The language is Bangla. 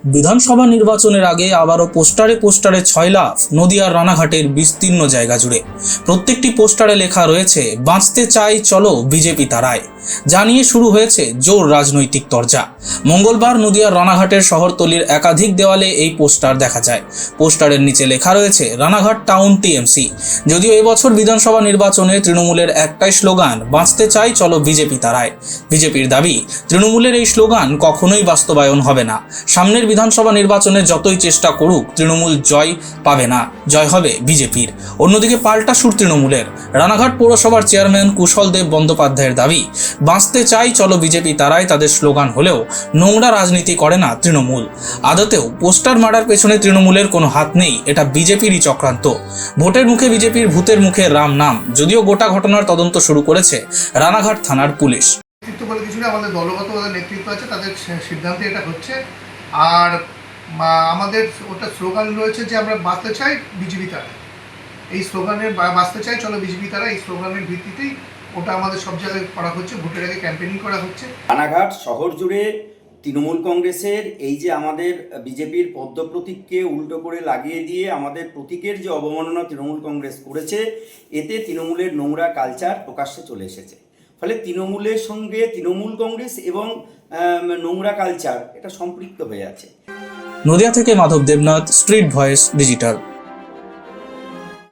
বিধানসভা নির্বাচনের আগে আবারও পোস্টারে পোস্টারে ছয়লাভ নদিয়ার রানাঘাটের বিস্তীর্ণ জায়গা জুড়ে। প্রত্যেকটি পোস্টারে লেখা রয়েছে বাঁচতে চাই চলো বিজেপি তারায়। জানিয়ে শুরু হয়েছে জোর রাজনৈতিক তরজা। মঙ্গলবার নদিয়ার রানাঘাটের শহরতলির একাধিক দেওয়ালে এই পোস্টার দেখা যায়। পোস্টারের নিচে লেখা রয়েছে রানাঘাট টাউন টিএমসি। যদিও এবছর বিধানসভা নির্বাচনে তৃণমূলের একটাই স্লোগান বাঁচতে চাই চলো বিজেপি তারায়। বিজেপির দাবি তৃণমূলের এই স্লোগান কখনোই বাস্তবায়ন হবে না। সামনের বিধানসভা নির্বাচনে যতই চেষ্টা করুক তৃণমূল জয় পাবে না, জয় হবে বিজেপির। অন্যদিকে পাল্টা সুর তৃণমূলের। রানাঘাট পৌরসভার চেয়ারম্যান কুশল দেব বন্দ্যোপাধ্যায়ের দাবি বাঁচতে চাই চলো বিজেপি তারাই তাদের স্লোগান হলেও নোংরা রাজনীতি করে না তৃণমূল। আদতেও পোস্টার মারার পেছনে তৃণমূলের কোনো হাত নেই, এটা বিজেপিরই চক্রান্ত। ভোটের মুখে বিজেপির ভূতের মুখে রাম নাম। যদিও গোটা ঘটনার তদন্ত শুরু করেছে রানাঘাট থানার পুলিশ। বলে কিছু না, আমাদের দলগত নেতৃত্ব আছে, তাদের সিদ্ধান্তে এটা হচ্ছে। আর আমাদের ওটা স্লোগান রয়েছে যে আমরা বাঁচতে চাই বিজেপি তারা। এই স্লোগানের বাঁচতে চাই চলো বিজেপি তারা, এই স্লোগানের ভিত্তিতেই ওটা আমাদের সব জায়গায় করা হচ্ছে, ভোটের আগে ক্যাম্পেইনিং করা হচ্ছে। রানাঘাট শহর জুড়ে তৃণমূল কংগ্রেসের এই যে আমাদের বিজেপির পদ্ম প্রতীককে উল্টো করে লাগিয়ে দিয়ে আমাদের প্রতীকের যে অবমাননা তৃণমূল কংগ্রেস করেছে, এতে তৃণমূলের নোংরা কালচার প্রকাশ্যে চলে এসেছে। ফলে তৃণমূলের সঙ্গে তৃণমূল কংগ্রেস এবং নোংরা কালচার এটা সম্পৃক্ত হয়ে আছে। নদিয়া থেকে Madhab Debnath, street voice digital.